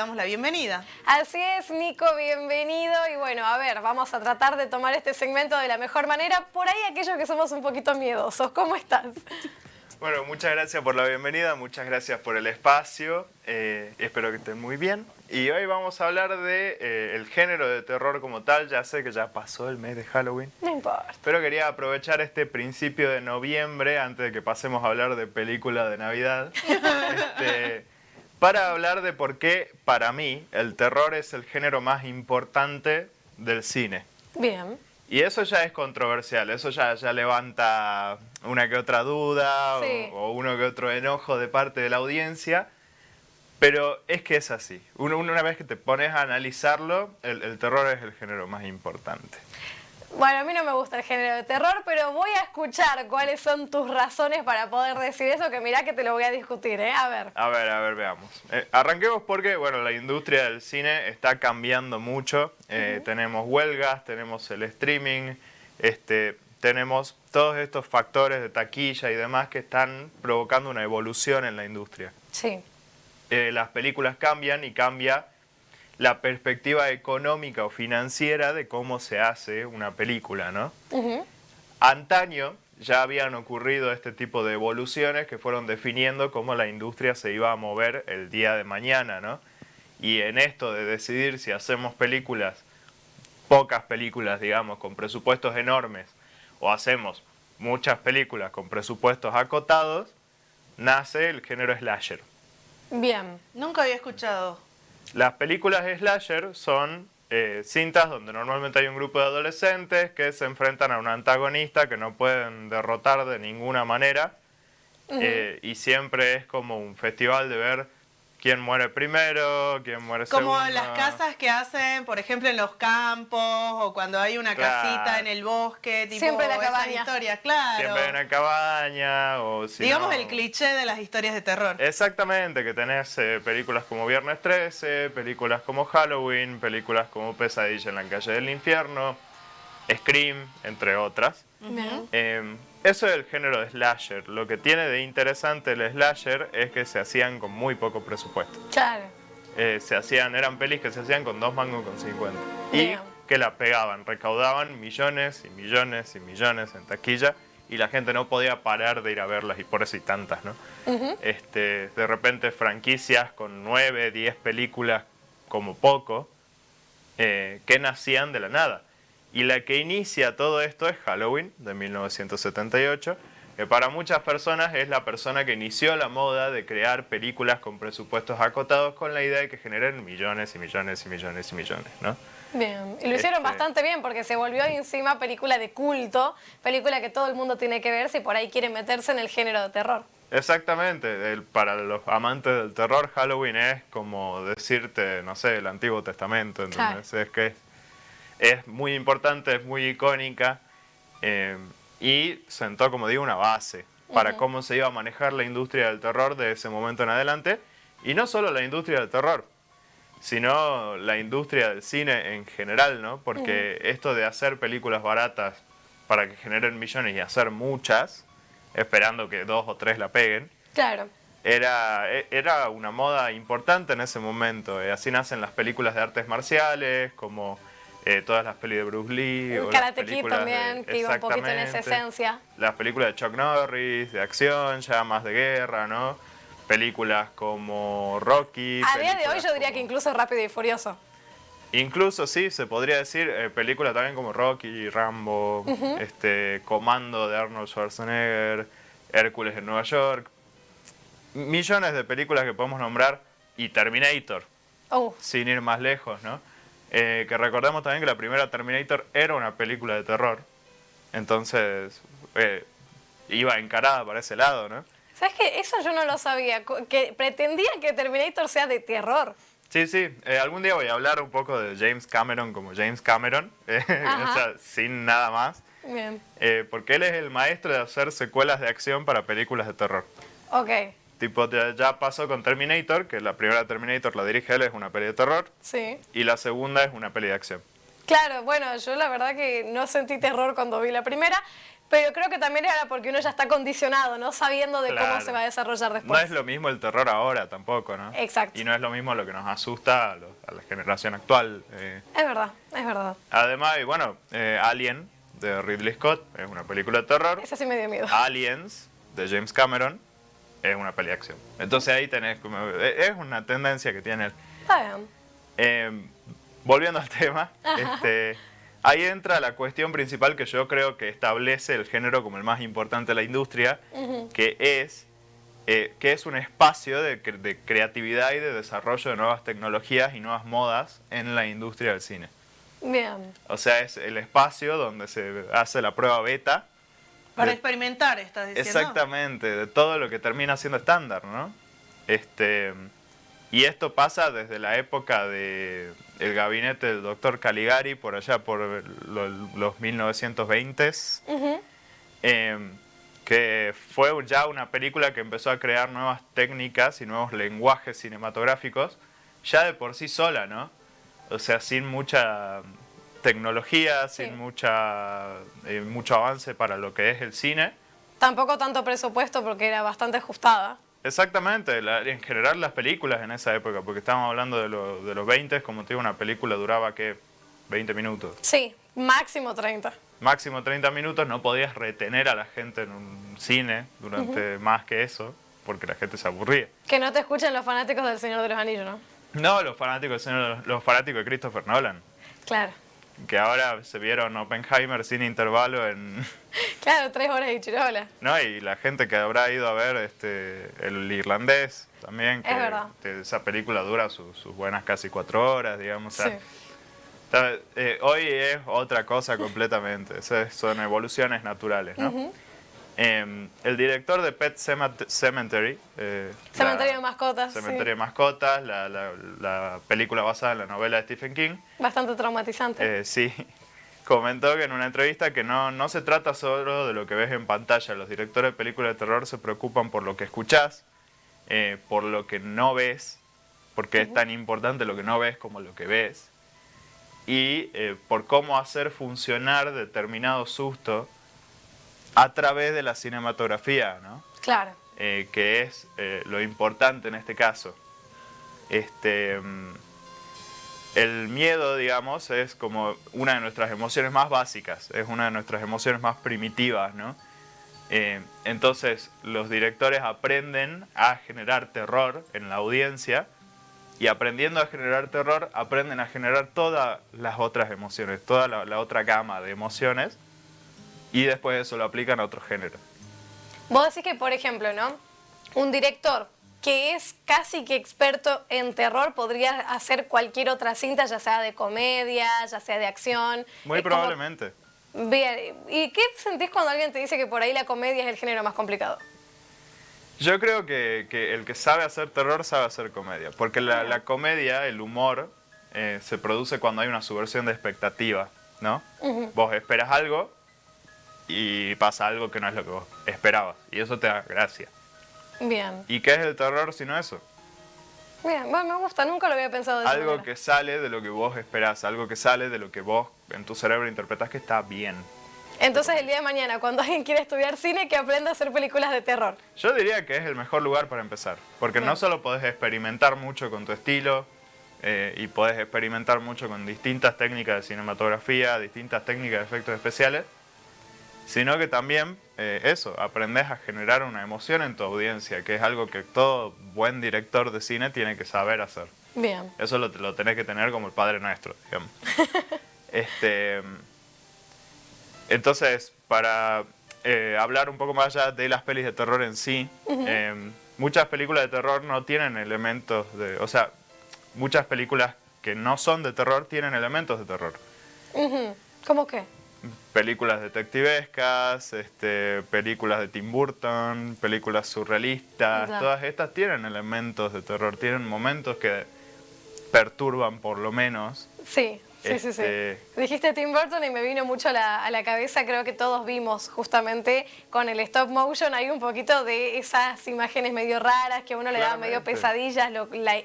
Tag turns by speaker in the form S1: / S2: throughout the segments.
S1: damos la bienvenida.
S2: Así es, Nico, bienvenido. Y bueno, a ver, vamos a tratar de tomar este segmento de la mejor manera. Por ahí aquellos que somos un poquito miedosos, ¿cómo estás?
S3: Bueno, muchas gracias por la bienvenida, muchas gracias por el espacio, espero que estén muy bien. Y hoy vamos a hablar de el género de terror como tal. Ya sé que ya pasó el mes de Halloween.
S2: No importa.
S3: Pero quería aprovechar este principio de noviembre, antes de que pasemos a hablar de película de Navidad, para hablar de por qué, para mí, el terror es el género más importante del cine.
S2: Bien.
S3: Y eso ya es controversial, eso ya levanta una que otra duda,
S2: Sí.
S3: o uno que otro enojo de parte de la audiencia, pero es que es así. Una vez que te pones a analizarlo, el terror es el género más importante.
S2: Bueno, a mí no me gusta el género de terror, pero voy a escuchar cuáles son tus razones para poder decir eso, que mirá que te lo voy a discutir, ¿eh? A ver.
S3: A ver, veamos. Arranquemos porque, bueno, la industria del cine está cambiando mucho. Tenemos huelgas, tenemos el streaming, tenemos todos estos factores de taquilla y demás que están provocando una evolución en la industria.
S2: Sí.
S3: Las películas cambian y cambia la perspectiva económica o financiera de cómo se hace una película, ¿no? Antaño ya habían ocurrido este tipo de evoluciones que fueron definiendo cómo la industria se iba a mover el día de mañana, ¿no? Y en esto de decidir si hacemos películas, pocas películas, digamos, con presupuestos enormes, o hacemos muchas películas con presupuestos acotados, nace el género slasher.
S2: Bien.
S1: Nunca había escuchado.
S3: Las películas slasher son cintas donde normalmente hay un grupo de adolescentes que se enfrentan a un antagonista que no pueden derrotar de ninguna manera. Y siempre es como un festival de ver quién muere primero, quién muere segundo.
S1: Como las casas que hacen, por ejemplo, en los campos, o cuando hay una casita en el bosque, tipo
S2: Siempre la
S1: esas
S2: cabaña.
S1: historias, claro.
S3: Siempre hay una cabaña, o si
S1: Digamos
S3: no...
S1: el cliché de las historias de terror.
S3: Exactamente, que tenés películas como Viernes 13, películas como Halloween, películas como Pesadilla en la calle del infierno, Scream, entre otras.
S2: Bien.
S3: Eso es el género de slasher. Lo que tiene de interesante el slasher es que se hacían con muy poco presupuesto.
S2: Claro.
S3: Eran pelis que se hacían con 2 mangos con 50.
S2: Bien.
S3: Y que la pegaban, recaudaban millones y millones y millones en taquilla. Y la gente no podía parar de ir a verlas, y por eso hay tantas, ¿no? De repente franquicias con 9, 10 películas como poco, que nacían de la nada. Y la que inicia todo esto es Halloween, de 1978, que para muchas personas es la persona que inició la moda de crear películas con presupuestos acotados con la idea de que generen millones y millones y millones y millones, ¿no?
S2: Bien, y lo hicieron bastante bien porque se volvió encima película de culto, película que todo el mundo tiene que ver si por ahí quiere meterse en el género de terror.
S3: Exactamente, para los amantes del terror, Halloween es como decirte, no sé, el Antiguo Testamento, ¿entendés?
S2: Claro.
S3: Es que es muy importante, es muy icónica, y sentó, como digo, una base para cómo se iba a manejar la industria del terror de ese momento en adelante, y no solo la industria del terror, sino la industria del cine en general, ¿no? Porque esto de hacer películas baratas para que generen millones y hacer muchas, esperando que 2 o 3 la peguen,
S2: Claro.
S3: era una moda importante en ese momento. Así nacen las películas de artes marciales, como todas las pelis de Bruce Lee. O
S2: Karate
S3: las
S2: Kid
S3: películas
S2: también, que iba un poquito en esa
S3: exactamente,
S2: esencia.
S3: las películas de Chuck Norris, de acción, ya más de guerra, ¿no? Películas como Rocky.
S2: A día de hoy
S3: películas
S2: yo diría que
S3: como...
S2: incluso Rápido y Furioso.
S3: Incluso sí, se podría decir, películas también como Rocky, Rambo, Comando de Arnold Schwarzenegger, Hércules en Nueva York. Millones de películas que podemos nombrar, y Terminator, sin ir más lejos, ¿no? Que recordemos también que la primera Terminator era una película de terror. Entonces, iba encarada para ese lado, ¿no?
S2: ¿Sabes qué? Eso yo no lo sabía, que pretendían que Terminator sea de terror.
S3: Sí, sí. Algún día voy a hablar un poco de James Cameron como James Cameron, o sea, sin nada más.
S2: Bien.
S3: Porque él es el maestro de hacer secuelas de acción para películas de terror.
S2: Ok.
S3: Tipo, ya pasó con Terminator, que la primera Terminator la dirige él, es una peli de terror.
S2: Sí.
S3: Y la segunda es una peli de acción.
S2: Claro, bueno, yo la verdad que no sentí terror cuando vi la primera, pero creo que también era porque uno ya está condicionado, ¿no? Sabiendo de cómo
S3: Claro.
S2: se va a desarrollar
S3: No
S2: después.
S3: es lo mismo el terror ahora tampoco, ¿no?
S2: Exacto.
S3: Y no es lo mismo lo que nos asusta a la generación actual.
S2: Es verdad, es verdad.
S3: Además, y bueno, Alien, de Ridley Scott, es una película de terror.
S2: Esa sí me dio miedo.
S3: Aliens, de James Cameron, es una peli de acción. Entonces ahí tenés como... Es una tendencia que tiene...
S2: Está bien.
S3: Volviendo al tema, ahí entra la cuestión principal que yo creo que establece el género como el más importante de la industria, que es un espacio de creatividad y de desarrollo de nuevas tecnologías y nuevas modas en la industria del cine.
S2: Bien.
S3: O sea, es el espacio donde se hace la prueba beta.
S1: Para experimentar, estás diciendo.
S3: Exactamente, de todo lo que termina siendo estándar, ¿no? Y esto pasa desde la época del gabinete del doctor Caligari, por allá por los 1920s, que fue ya una película que empezó a crear nuevas técnicas y nuevos lenguajes cinematográficos, ya de por sí sola, ¿no? O sea, sin mucha tecnología,
S2: Sí.
S3: sin mucho avance para lo que es el cine.
S2: Tampoco tanto presupuesto porque era bastante ajustada.
S3: Exactamente, en general las películas en esa época, porque estábamos hablando de los 20, como te digo, una película duraba, ¿qué? 20 minutos.
S2: Sí, máximo 30.
S3: Máximo 30 minutos, no podías retener a la gente en un cine durante más que eso, porque la gente se aburría.
S2: Que no te escuchen los fanáticos del Señor de los Anillos, ¿no?
S3: No, los fanáticos de Christopher Nolan,
S2: Claro.
S3: que ahora se vieron Oppenheimer sin intervalo en...
S2: Claro, 3 horas y chirola.
S3: No, y la gente que habrá ido a ver el irlandés también,
S2: Es verdad.
S3: que esa película dura sus buenas casi 4 horas, digamos. O sea,
S2: Sí.
S3: hoy es otra cosa completamente, son evoluciones naturales, ¿no? El director de Pet Sematary,
S2: Cementerio de mascotas.
S3: Cementerio de
S2: Sí.
S3: Mascotas, la película basada en la novela de Stephen King,
S2: Bastante traumatizante.
S3: sí, comentó que en una entrevista que no se trata solo de lo que ves en pantalla. Los directores de películas de terror se preocupan por lo que escuchás, por lo que no ves, porque es tan importante lo que no ves como lo que ves, y por cómo hacer funcionar determinado susto a través de la cinematografía, ¿no?
S2: Claro.
S3: Que es lo importante en este caso. El miedo, digamos, es como una de nuestras emociones más básicas, es una de nuestras emociones más primitivas, ¿no? Entonces, los directores aprenden a generar terror en la audiencia y aprendiendo a generar terror, aprenden a generar todas las otras emociones, toda la otra gama de emociones y después eso lo aplican a otro género.
S2: Vos decís que, por ejemplo, ¿no? Un director que es casi que experto en terror podría hacer cualquier otra cinta, ya sea de comedia, ya sea de acción.
S3: Muy
S2: Es como-
S3: probablemente.
S2: Bien, ¿y qué sentís cuando alguien te dice que por ahí la comedia es el género más complicado?
S3: Yo creo que el que sabe hacer terror sabe hacer comedia, porque la comedia, el humor, se produce cuando hay una subversión de expectativa, ¿no? Vos esperas algo y pasa algo que no es lo que vos esperabas, y eso te da gracia.
S2: Bien,
S3: ¿Y qué es el terror sino eso?
S2: bien, bueno, me gusta, nunca lo había pensado de esa
S3: Algo
S2: manera.
S3: que sale de lo que vos esperás, algo que sale de lo que vos en tu cerebro interpretás que está bien.
S2: Entonces el día de mañana, cuando alguien quiere estudiar cine, que aprenda a hacer películas de terror.
S3: Yo diría que es el mejor lugar para empezar, porque
S2: Bien.
S3: no solo podés experimentar mucho con tu estilo, y podés experimentar mucho con distintas técnicas de cinematografía, distintas técnicas de efectos especiales, sino que también aprendés a generar una emoción en tu audiencia, que es algo que todo buen director de cine tiene que saber hacer.
S2: Bien,
S3: Eso lo tenés que tener como el Padre Nuestro, digamos. Entonces, para hablar un poco más allá de las pelis de terror en sí, muchas películas de terror no tienen elementos de... O sea, muchas películas que no son de terror tienen elementos de terror.
S2: ¿cómo qué?
S3: Películas detectivescas, películas de Tim Burton, películas surrealistas,
S2: Ya.
S3: todas estas tienen elementos de terror, tienen momentos que perturban por lo menos.
S2: Sí. Dijiste Tim Burton y me vino mucho a la cabeza, creo que todos vimos justamente con el stop motion, hay un poquito de esas imágenes medio raras que a uno le da medio
S3: Claramente.
S2: pesadillas,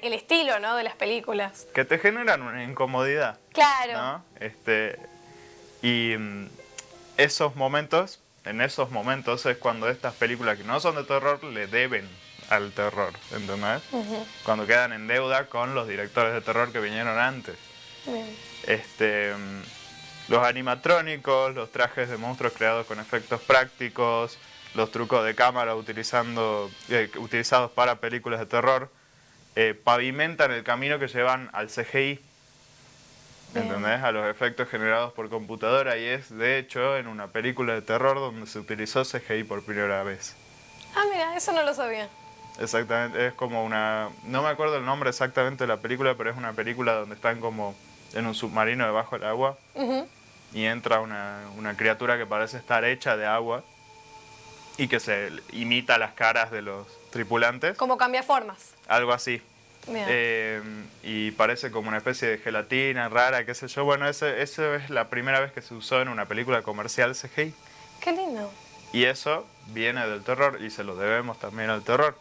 S2: el estilo, ¿no?, de las películas.
S3: Que te generan una incomodidad.
S2: Claro.
S3: ¿No? Y esos momentos en esos momentos es cuando estas películas que no son de terror le deben al terror, ¿entendés? Cuando quedan en deuda con los directores de terror que vinieron antes. Los animatrónicos, los trajes de monstruos creados con efectos prácticos, los trucos de cámara utilizados para películas de terror, pavimentan el camino que llevan al CGI, ¿entendés? A los efectos generados por computadora, y es de hecho en una película de terror donde se utilizó CGI por primera vez.
S2: Ah, mira, eso no lo sabía.
S3: Exactamente, es como una... No me acuerdo el nombre exactamente de la película, pero es una película donde están como en un submarino debajo del agua y entra una criatura que parece estar hecha de agua y que se imita las caras de los tripulantes.
S2: Como cambia formas.
S3: Algo así.
S2: Mira.
S3: Y parece como una especie de gelatina rara, qué sé yo. Bueno, eso es la primera vez que se usó en una película comercial CGI.
S2: Qué lindo.
S3: Y eso viene del terror y se lo debemos también al terror.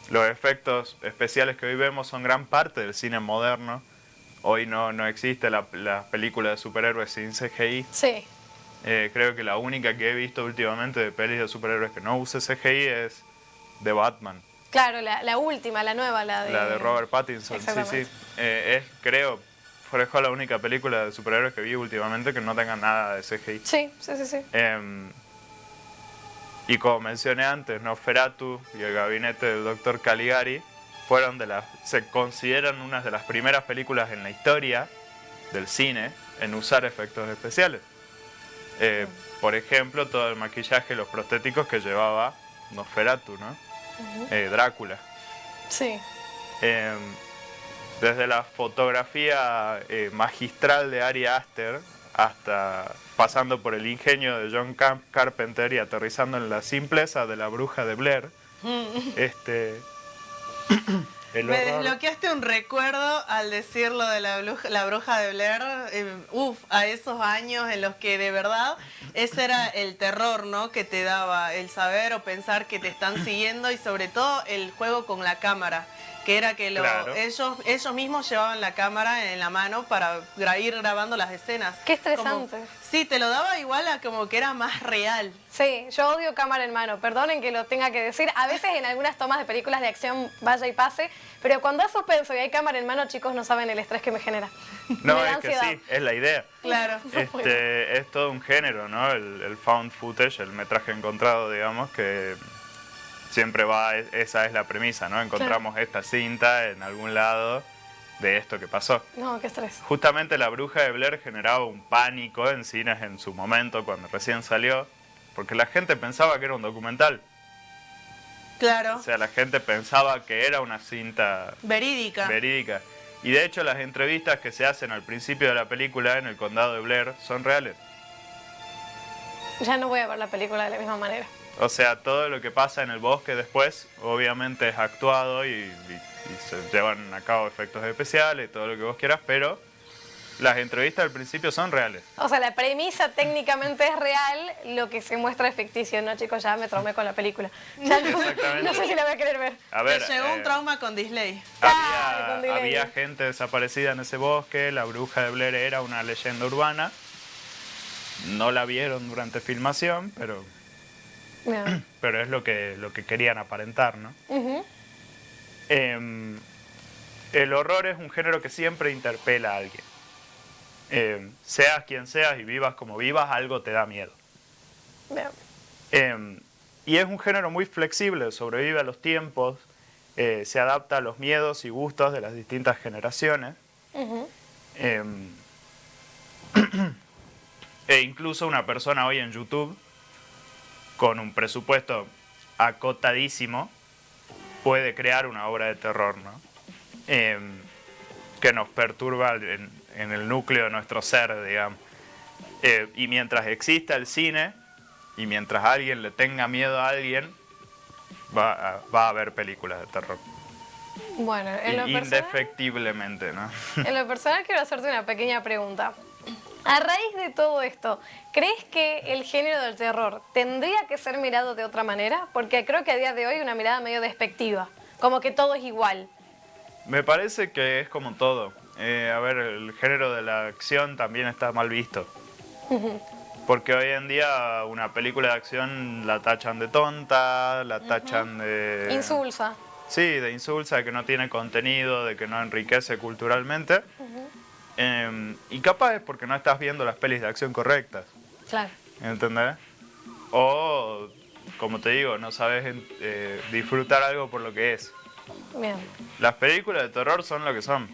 S3: Los efectos especiales que hoy vemos son gran parte del cine moderno. Hoy no existe la película de superhéroes sin CGI.
S2: Sí.
S3: Creo que la única que he visto últimamente de pelis de superhéroes que no use CGI es The Batman.
S2: Claro, la última, la nueva, la de
S3: Robert Pattinson. Sí. Creo, fue la única película de superhéroes que vi últimamente que no tenga nada de CGI.
S2: Sí.
S3: Y como mencioné antes, Nosferatu y el gabinete del Dr. Caligari se consideran unas de las primeras películas en la historia del cine en usar efectos especiales. Por ejemplo, todo el maquillaje y los prostéticos que llevaba Nosferatu, ¿no? Drácula.
S2: Sí.
S3: Desde la fotografía magistral de Ari Aster hasta pasando por el ingenio de John Carpenter y aterrizando en la simpleza de La Bruja de Blair.
S1: Me desbloqueaste un recuerdo al decir lo de la bruja de Blair. A esos años en los que de verdad ese era el terror, ¿no? Que te daba el saber o pensar que te están siguiendo, y sobre todo el juego con la cámara, que era que
S3: Claro.
S1: ellos mismos llevaban la cámara en la mano para ir grabando las escenas.
S2: Qué estresante.
S1: Sí, te lo daba igual a como que era más real.
S2: Sí, yo odio cámara en mano, perdonen que lo tenga que decir. A veces en algunas tomas de películas de acción vaya y pase, pero cuando es suspenso y hay cámara en mano, chicos, no saben el estrés que me genera.
S3: No,
S2: Me da
S3: es que
S2: ansiedad.
S3: sí, es la idea.
S1: Claro.
S3: Es todo un género, ¿no? El found footage, el metraje encontrado, digamos, que siempre esa es la premisa, ¿no? Encontramos esta cinta en algún lado de esto que pasó.
S2: No, qué estrés.
S3: Justamente La Bruja de Blair generaba un pánico en cines en su momento, cuando recién salió, porque la gente pensaba que era un documental.
S1: Claro.
S3: O sea, la gente pensaba que era una cinta
S1: Verídica.
S3: verídica. Y de hecho las entrevistas que se hacen al principio de la película en el condado de Blair son reales.
S2: Ya no voy a ver la película de la misma manera.
S3: O sea, todo lo que pasa en el bosque después obviamente es actuado y se llevan a cabo efectos especiales y todo lo que vos quieras, pero las entrevistas al principio son reales.
S2: O sea, la premisa técnicamente es real, lo que se muestra es ficticio, ¿no, chicos? Ya me traumé con la película. Ya no sé si la voy a querer ver.
S3: A ver,
S1: Te llegó un trauma con Disney.
S2: Con delay.
S3: había gente desaparecida en ese bosque, La Bruja de Blair era una leyenda urbana. No la vieron durante filmación, pero es lo que querían aparentar, ¿no? El horror es un género que siempre interpela a alguien. Seas quien seas y vivas como vivas, algo te da miedo. Y es un género muy flexible, sobrevive a los tiempos, se adapta a los miedos y gustos de las distintas generaciones. E incluso una persona hoy en YouTube, con un presupuesto acotadísimo, puede crear una obra de terror, ¿no? Que nos perturba en el núcleo de nuestro ser, digamos. Y mientras exista el cine, y mientras alguien le tenga miedo a alguien, va a haber películas de terror.
S2: Bueno, en lo personal,
S3: Indefectiblemente, ¿no?
S2: en lo personal quiero hacerte una pequeña pregunta. A raíz de todo esto, ¿crees que el género del terror tendría que ser mirado de otra manera? Porque creo que a día de hoy una mirada medio despectiva, como que todo es igual.
S3: Me parece que es como todo. A ver, el género de la acción también está mal visto. Porque hoy en día una película de acción la tachan de tonta, la tachan de...
S2: Insulsa.
S3: Sí, de insulsa, de que no tiene contenido, de que no enriquece culturalmente. Y capaz es porque no estás viendo las pelis de acción correctas.
S2: Claro.
S3: ¿Entendés? O, como te digo, no sabes disfrutar algo por lo que es.
S2: Bien.
S3: Las películas de terror son lo que son.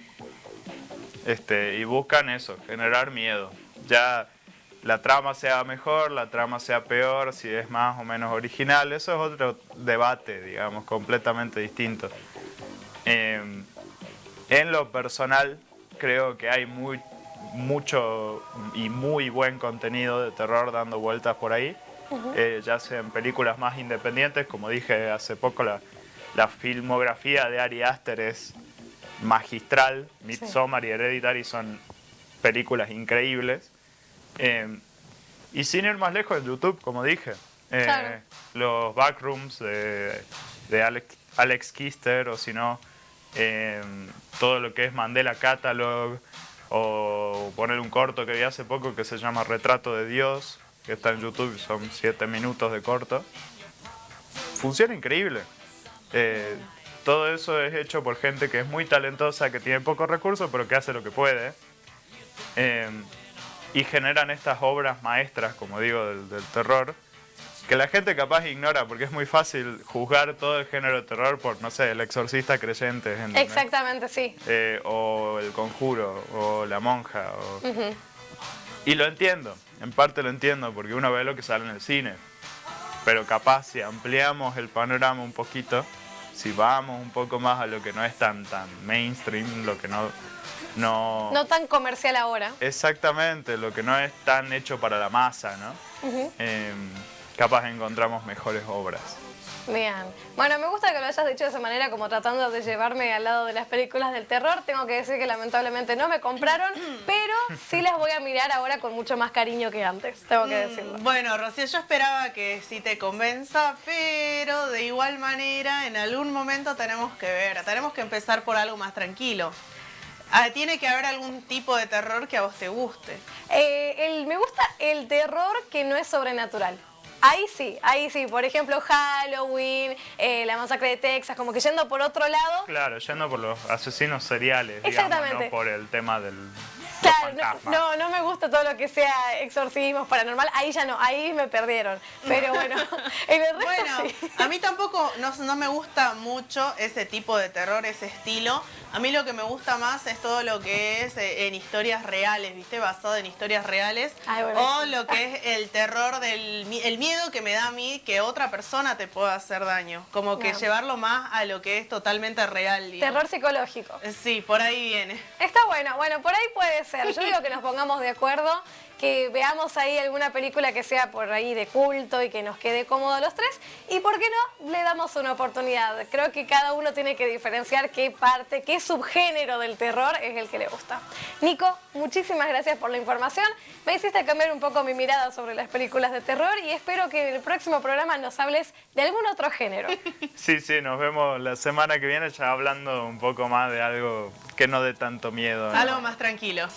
S3: Y buscan eso, generar miedo. Ya la trama sea mejor, la trama sea peor, si es más o menos original, eso es otro debate, digamos, completamente distinto. En lo personal, creo que hay mucho y muy buen contenido de terror dando vueltas por ahí, ya sea en películas más independientes, como dije hace poco, la filmografía de Ari Aster es magistral. Midsommar y Hereditary son películas increíbles. Y sin ir más lejos, en YouTube, como dije,
S2: Claro.
S3: los backrooms de Alex Kister, o si no, todo lo que es Mandela Catalog, o poner un corto que vi hace poco que se llama Retrato de Dios, que está en YouTube, son 7 minutos de corto. Funciona increíble. Todo eso es hecho por gente que es muy talentosa, que tiene pocos recursos, pero que hace lo que puede. Y generan estas obras maestras, como digo, del terror, que la gente capaz ignora, porque es muy fácil juzgar todo el género de terror por, no sé, El Exorcista Creyente. ¿Entendés?
S2: Exactamente, sí.
S3: O El Conjuro, o La Monja. Y lo entiendo, en parte lo entiendo, porque uno ve lo que sale en el cine. Pero capaz si ampliamos el panorama un poquito, si vamos un poco más a lo que no es tan mainstream, lo que no
S2: tan comercial ahora.
S3: Exactamente, lo que no es tan hecho para la masa, ¿no? Capaz encontramos mejores obras.
S2: Bien. Bueno, me gusta que lo hayas dicho de esa manera, como tratando de llevarme al lado de las películas del terror. Tengo que decir que lamentablemente no me compraron, pero sí las voy a mirar ahora con mucho más cariño que antes, tengo que decirlo.
S1: Bueno, Rocío, yo esperaba que sí te convenza, pero de igual manera en algún momento tenemos que empezar por algo más tranquilo. Tiene que haber algún tipo de terror que a vos te guste.
S2: Me gusta el terror que no es sobrenatural. Ahí sí. Por ejemplo, Halloween, La Masacre de Texas, como que yendo por otro lado.
S3: Claro, yendo por los asesinos seriales,
S2: Exactamente.
S3: digamos, no por el tema del...
S2: Claro, no me gusta todo lo que sea exorcismos, paranormal, ahí ya no, ahí me perdieron. Pero bueno, en el resto sí.
S1: A mí tampoco no me gusta mucho ese tipo de terror, ese estilo. A mí lo que me gusta más es todo lo que es en historias reales, ¿viste? Basado en historias reales.
S2: Ay, bueno,
S1: o lo que es el terror el miedo que me da a mí que otra persona te pueda hacer daño. Como que llevarlo más a lo que es totalmente real, digamos.
S2: Terror psicológico.
S1: Sí, por ahí viene.
S2: Está bueno, por ahí puede ser. Yo digo que nos pongamos de acuerdo, que veamos ahí alguna película que sea por ahí de culto y que nos quede cómodo a los tres. Y por qué no, le damos una oportunidad. Creo que cada uno tiene que diferenciar qué parte, qué subgénero del terror es el que le gusta. Nico, muchísimas gracias por la información. Me hiciste cambiar un poco mi mirada sobre las películas de terror y espero que en el próximo programa nos hables de algún otro género.
S3: Sí, nos vemos la semana que viene ya hablando un poco más de algo que no dé tanto miedo, ¿no?
S1: Algo más tranquilo.